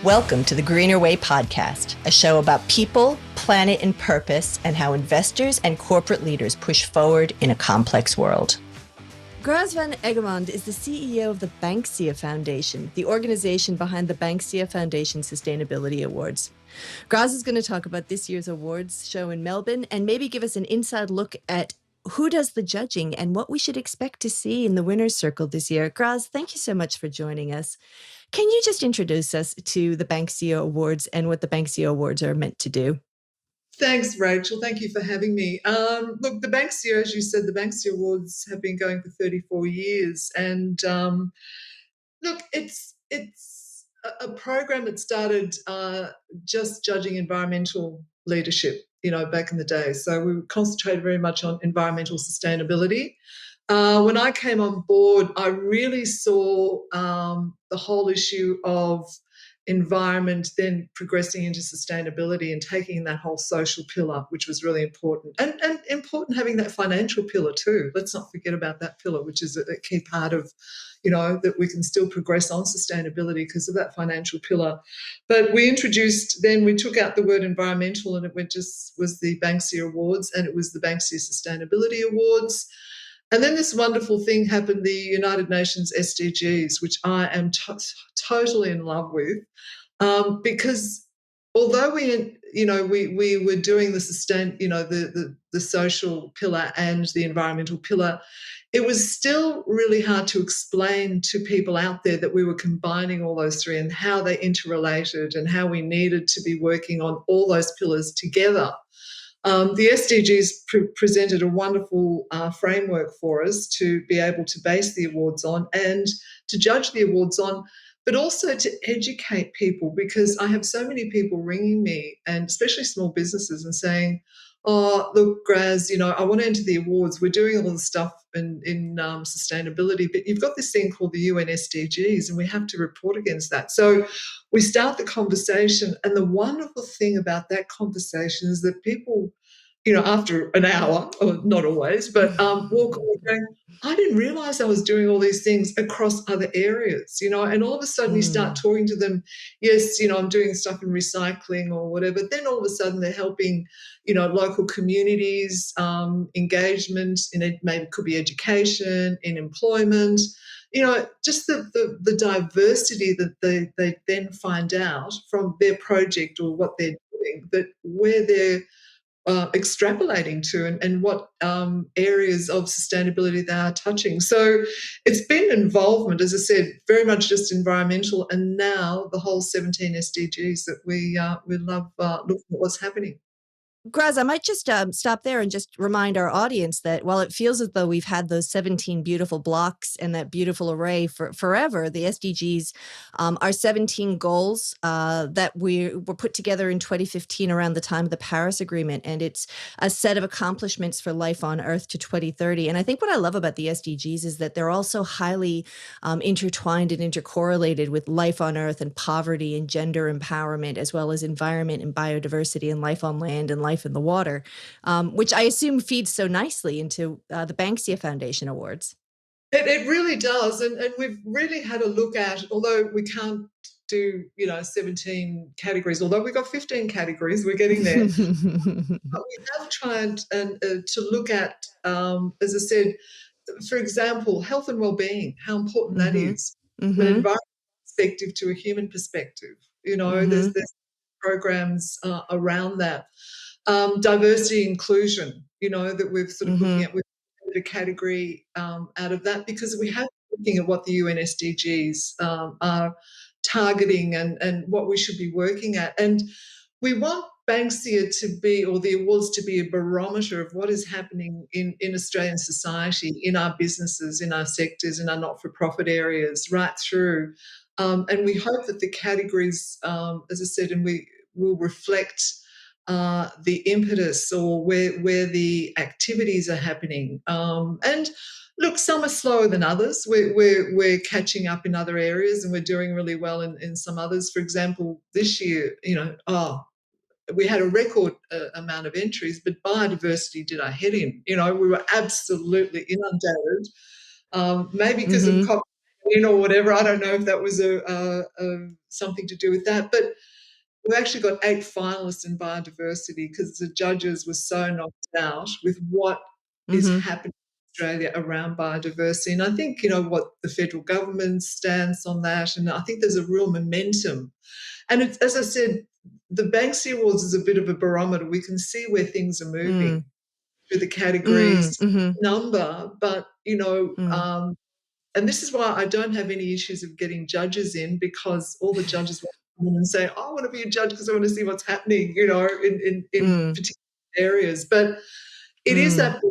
Welcome to the Greener Way podcast, a show about people, planet, and purpose, and how investors and corporate leaders push forward in a complex world. Graz van Egmond is the CEO of the Banksia Foundation, the organization behind the Banksia Foundation Sustainability Awards. Graz is going to talk about this year's awards show in Melbourne and maybe give us an inside look at who does the judging and what we should expect to see in the winner's circle this year. Graz, thank you so much for joining us. Can you just introduce us to the Banksia Awards and what the Banksia Awards are meant to do? Thanks, Rachel. Thank you for having me. Look, the Banksia, as you said, the Banksia Awards have been going for 34 years. And look, it's a program that started just judging environmental leadership, back in the day. So we concentrated very much on environmental sustainability. When I came on board, I really saw the whole issue of environment then progressing into sustainability and taking that whole social pillar, which was really important. And important having that financial pillar too. Let's not forget about that pillar, which is a key part of, that we can still progress on sustainability because of that financial pillar. But we took out the word environmental and it was the Banksia Awards and it was the Banksia Sustainability Awards. And then this wonderful thing happened, the United Nations SDGs, which I am totally in love with, because although we were doing the social pillar and the environmental pillar, it was still really hard to explain to people out there that we were combining all those three and how they interrelated and how we needed to be working on all those pillars together. The SDGs presented a wonderful framework for us to be able to base the awards on and to judge the awards on, but also to educate people, because I have so many people ringing me, and especially small businesses, and saying, oh, look, Graz, I want to enter the awards. We're doing all the stuff in sustainability, but you've got this thing called the UN SDGs and we have to report against that. So we start the conversation, and the wonderful thing about that conversation is that people, after an hour, or not always, but walk away going, I didn't realise I was doing all these things across other areas, and all of a sudden you start talking to them, yes, I'm doing stuff in recycling or whatever, then all of a sudden they're helping, local communities, engagement in it, maybe it could be education, in employment, just the diversity that they then find out from their project or what they're doing, that where they're extrapolating to and what areas of sustainability they are touching. So it's been involvement, as I said, very much just environmental, and now the whole 17 SDGs that we love looking at what's happening. Graz, I might just stop there and just remind our audience that while it feels as though we've had those 17 beautiful blocks and that beautiful array for forever, the SDGs are 17 goals that were put together in 2015 around the time of the Paris Agreement. And it's a set of accomplishments for life on Earth to 2030. And I think what I love about the SDGs is that they're also highly intertwined and intercorrelated with life on Earth and poverty and gender empowerment, as well as environment and biodiversity and life on land and life in the water, which I assume feeds so nicely into the Banksia Foundation Awards. It really does. And we've really had a look at, although we can't do, 17 categories, although we've got 15 categories, we're getting there. But we have tried to look at, as I said, for example, health and well-being, how important that is from an environmental perspective to a human perspective. There's programs around that. Diversity inclusion, that we've sort of looking at, we've a category out of that, because we have been looking at what the UN SDGs are targeting and what we should be working at. And we want Banksia to be, or the awards to be, a barometer of what is happening in Australian society, in our businesses, in our sectors, in our not-for-profit areas, right through. And we hope that the categories, as I said, and we will reflect the impetus or where the activities are happening. And look, some are slower than others. We're catching up in other areas, and we're doing really well in some others. For example, this year, we had a record amount of entries, but biodiversity did our head in. We were absolutely inundated, maybe because of or whatever. I don't know if that was something to do with that, but we actually got 8 finalists in biodiversity because the judges were so knocked out with what is Mm-hmm. happening in Australia around biodiversity. And I think, what the federal government's stance on that, and I think there's a real momentum. And it's, as I said, the Banksia Awards is a bit of a barometer. We can see where things are moving Mm, through the mm, categories mm-hmm, number, but, mm, and this is why I don't have any issues of getting judges in, because all the judges want to come in and say, "Oh, I want to be a judge because I want to see what's happening, in mm, particular areas." But it is mm. that,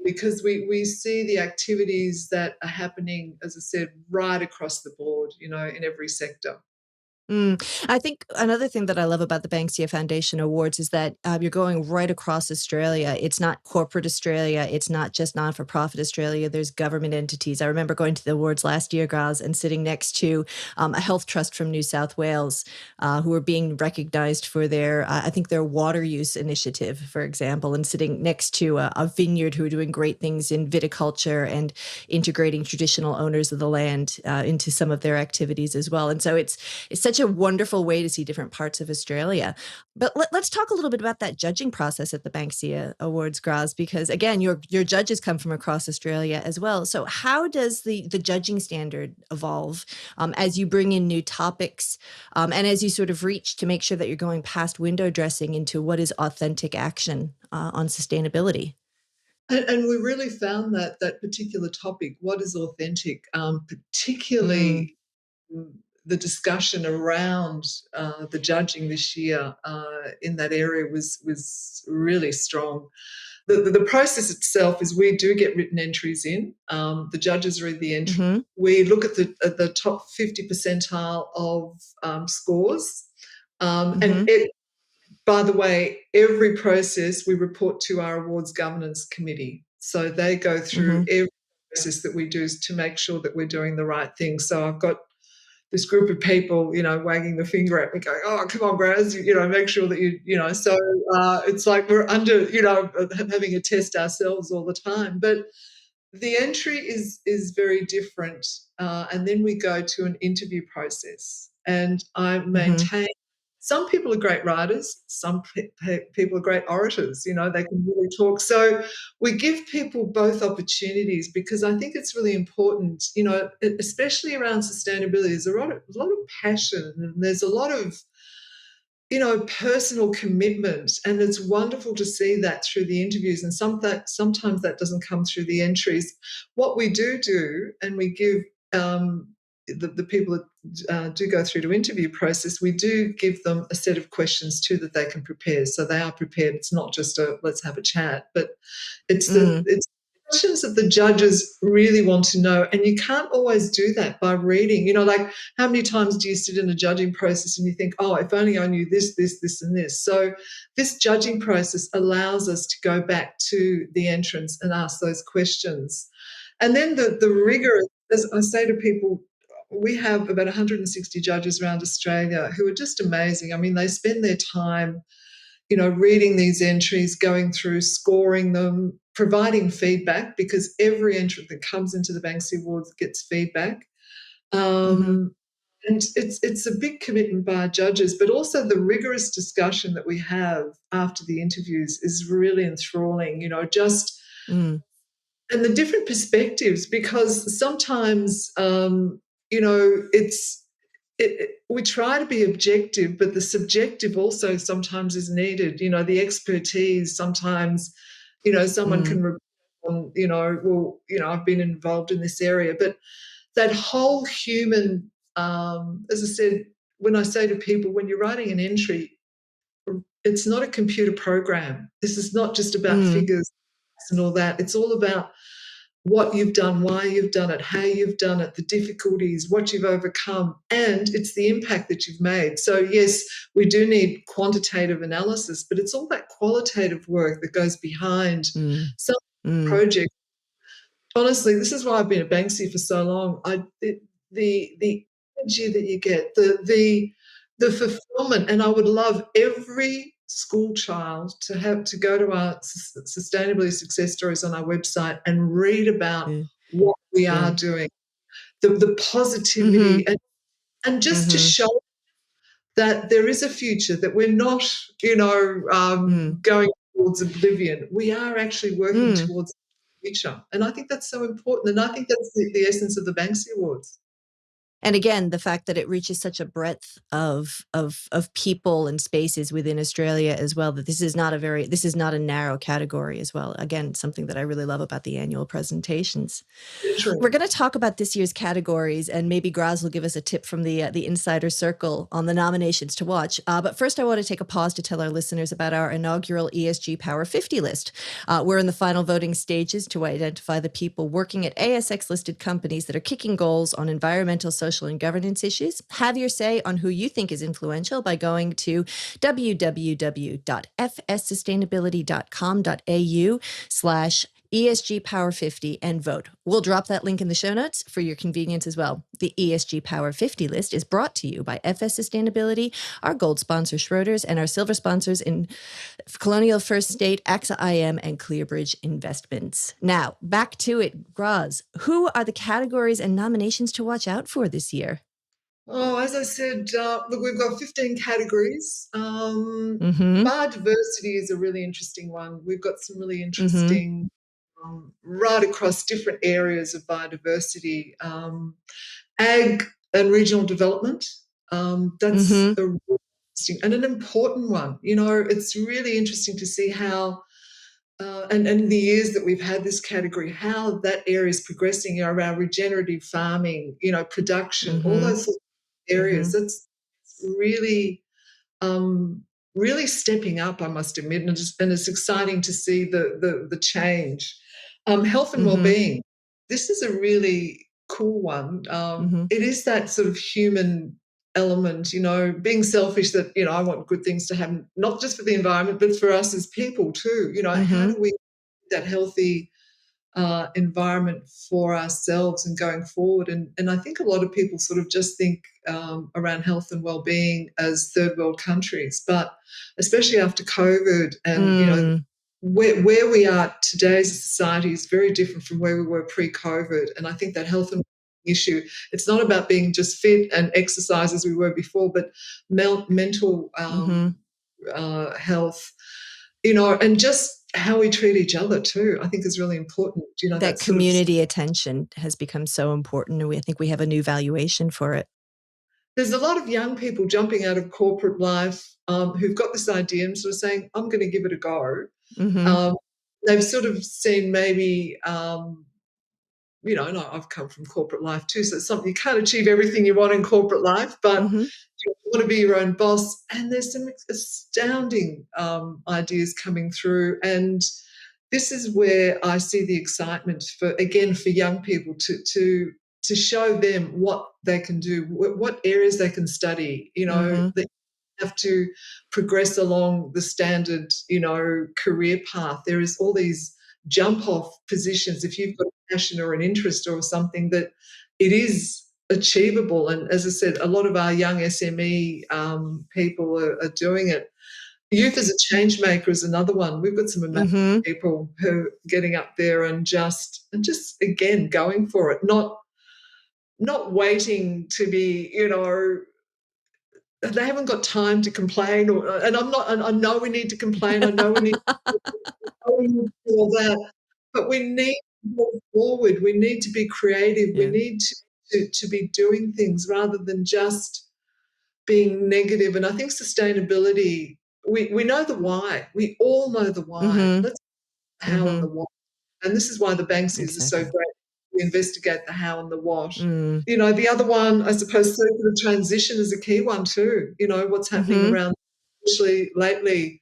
because we see the activities that are happening, as I said, right across the board, in every sector. Mm. I think another thing that I love about the Banksia Foundation Awards is that you're going right across Australia. It's not corporate Australia. It's not just non-for-profit Australia. There's government entities. I remember going to the awards last year, Graz, and sitting next to a health trust from New South Wales who were being recognized for their, I think, their water use initiative, for example, and sitting next to a vineyard who are doing great things in viticulture and integrating traditional owners of the land into some of their activities as well. And so it's such a wonderful way to see different parts of Australia. But let's talk a little bit about that judging process at the Banksia Awards, Graz, because again, your judges come from across Australia as well. So how does the judging standard evolve as you bring in new topics and as you sort of reach to make sure that you're going past window dressing into what is authentic action on sustainability? And we really found that particular topic, what is authentic, Mm, particularly the discussion around the judging this year in that area was really strong. The process itself is we do get written entries in. The judges read the entry. mm-hmm, We look at the top 50 percentile of scores. And mm-hmm, by the way, every process we report to our awards governance committee. So they go through mm-hmm, every process that we do to make sure that we're doing the right thing. So I've got this group of people, wagging the finger at me, going, "Oh, come on, Graz, make sure that So it's like we're under, having a test ourselves all the time. But the entry is very different, and then we go to an interview process. And I mm-hmm, maintain some people are great writers, some people are great orators. They can really talk. So we give people both opportunities, because I think it's really important. Especially around sustainability, there's a lot of passion, and there's a lot of personal commitment, and it's wonderful to see that through the interviews. And sometimes that doesn't come through the entries. What we do, and we give the people that do go through to interview process, we do give them a set of questions too that they can prepare, so they are prepared. It's not just a let's have a chat, but mm, it's questions that the judges really want to know. And you can't always do that by reading. Like, how many times do you sit in a judging process and you think, oh, if only I knew this, this, this, and this? So this judging process allows us to go back to the entrance and ask those questions. And then the rigor, as I say to people, we have about 160 judges around Australia who are just amazing. I mean, they spend their time reading these entries, going through, scoring them, providing feedback, because every entry that comes into the Banksia Awards gets feedback. mm-hmm, And it's a big commitment by our judges, but also the rigorous discussion that we have after the interviews is really enthralling, just mm, and the different perspectives, because sometimes, we try to be objective, but the subjective also sometimes is needed. The expertise sometimes, someone mm, can report on, well, I've been involved in this area, but that whole human, as I said, when I say to people, when you're writing an entry, it's not a computer program. This is not just about mm, figures and all that. It's all about what you've done, why you've done it, how you've done it, the difficulties, what you've overcome, and it's the impact that you've made. So, yes, we do need quantitative analysis, but it's all that qualitative work that goes behind mm, some mm, project. Honestly, this is why I've been at Banksia for so long. The energy that you get, the fulfillment, and I would love every school child to have to go to our sustainability success stories on our website and read about mm, what we are yeah. doing. the Mhm. positivity, and just to Mhm. show that there is a future, that we're not, Mm. going towards oblivion. We are actually working Mm. towards the future. And I think that's so important. And I think that's the essence of the Banksia Awards. And again, the fact that it reaches such a breadth of people and spaces within Australia as well, that this is not a narrow category as well. Again, something that I really love about the annual presentations. We're True. going to talk about this year's categories, and maybe Graz will give us a tip from the insider circle on the nominations to watch. But first, I want to take a pause to tell our listeners about our inaugural ESG Power 50 list. We're in the final voting stages to identify the people working at ASX-listed companies that are kicking goals on environmental, social, and governance issues. Have your say on who you think is influential by going to www.fssustainability.com.au/ ESG Power 50 and vote. We'll drop that link in the show notes for your convenience as well. The ESG Power 50 list is brought to you by FS Sustainability, our gold sponsor Schroders, and our silver sponsors in Colonial First State, AXA IM, and Clearbridge Investments. Now, back to it, Graz. Who are the categories and nominations to watch out for this year? Oh, as I said, look, we've got 15 categories. Mm-hmm. Biodiversity is a really interesting one. We've got some really Mm-hmm. interesting, right across different areas of biodiversity. Ag and regional development. That's Mm-hmm. a really interesting and an important one. It's really interesting to see how, and in the years that we've had this category, how that area is progressing around regenerative farming, production, all Mm-hmm. those sorts of Mm-hmm. areas. That's really um, really stepping up, I must admit, and it's exciting to see the change. Health and Mm-hmm. well-being. This is a really cool one. Mm-hmm. It is that sort of human element, being selfish that, I want good things to happen, not just for the environment, but for us as people too. How Mm-hmm. do we that healthy environment for ourselves and going forward. And I think a lot of people sort of just think around health and well-being as third world countries, but especially after COVID and Mm. where we are today as a society is very different from where we were pre-COVID. And I think that health and issue, it's not about being just fit and exercise as we were before, but mental Mm-hmm. health, and just how we treat each other too, I think is really important. That That sort of, community attention has become so important, and I think we have a new valuation for it. there's a lot of young people jumping out of corporate life who've got this idea and sort of saying, I'm going to give it a go. Mm-hmm. Um, they've sort of seen maybe, and I've come from corporate life too, so it's something, you can't achieve everything you want in corporate life, but Mm-hmm. you want to be your own boss. And there's some astounding ideas coming through. And this is where I see the excitement for young people to show them what they can do, what areas they can study. Mm-hmm. They have to progress along the standard, career path. There is all these jump off positions. If you've got a passion or an interest or something, that it is achievable. And as I said, a lot of our young SME people are doing it. Youth as a change maker is another one. We've got some amazing Mm-hmm. people who are getting up there and just again going for it, not waiting to be, they haven't got time to complain. And I'm not. And I know we need to complain. I know we need to do all that, but we need to go forward. We need to be creative. We Yeah. need to be doing things rather than just being negative. And I think sustainability. We know the why. We all know the why. Mm-hmm. Let's how and Mm-hmm. the what. And this is why the Banksias are so Exactly. great. We investigate the how and the what. Mm. The other one, I suppose, circular transition is a key one too. What's happening Mm-hmm. around, especially lately.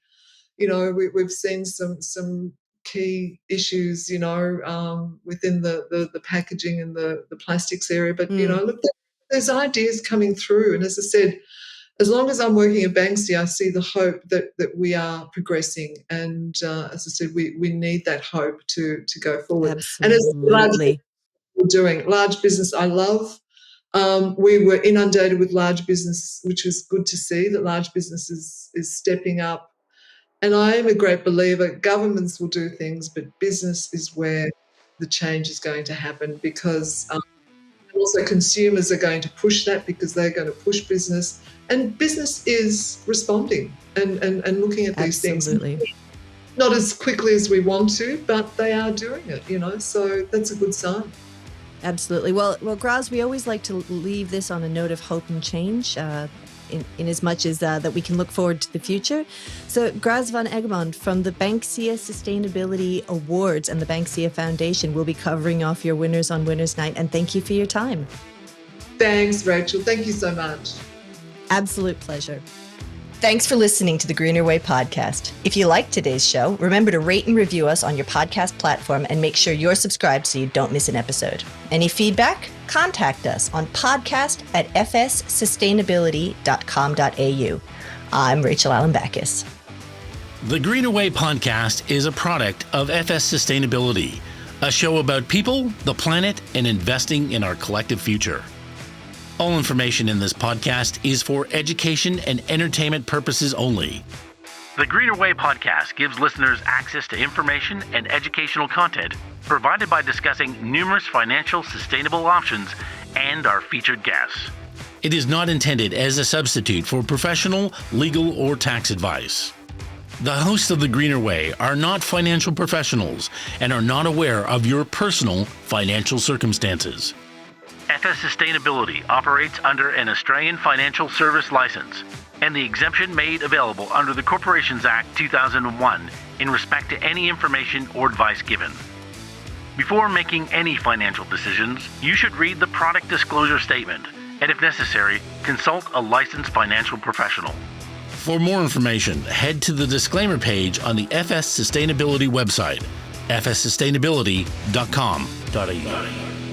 We've seen some key issues, within the packaging and the plastics area. But Mm. look, there's ideas coming through, and as I said, as long as I'm working at Banksia, I see the hope that we are progressing. And as I said, we need that hope to go forward. And as large business Absolutely. we're doing, large business, I love. We were inundated with large business, which was good to see that large business is stepping up. And I am a great believer governments will do things, but business is where the change is going to happen because Also, consumers are going to push that because they're going to push business, and business is responding and looking at these things. Absolutely. Not as quickly as we want to, but they are doing it, so that's a good sign. Absolutely. Well, Graz, we always like to leave this on a note of hope and change, in as much as that we can look forward to the future. So Graz van Egmond from the Banksia Sustainability Awards and the Banksia Foundation will be covering off your winners on Winners Night, and thank you for your time. Thanks, Rachel. Thank you so much. Absolute pleasure. Thanks for listening to the Greener Way podcast. If you liked today's show, remember to rate and review us on your podcast platform and make sure you're subscribed so you don't miss an episode. Any feedback? Contact us on podcast@fssustainability.com.au. I'm Rachel Allen-Backus. The Greener Way podcast is a product of FS Sustainability, a show about people, the planet, and investing in our collective future. All information in this podcast is for education and entertainment purposes only. The Greener Way podcast gives listeners access to information and educational content provided by discussing numerous financial sustainable options and our featured guests. It is not intended as a substitute for professional, legal, or tax advice. The hosts of The Greener Way are not financial professionals and are not aware of your personal financial circumstances. FS Sustainability operates under an Australian Financial Service License and the exemption made available under the Corporations Act 2001 in respect to any information or advice given. Before making any financial decisions, you should read the product disclosure statement and, if necessary, consult a licensed financial professional. For more information, head to the disclaimer page on the FS Sustainability website, fssustainability.com.au.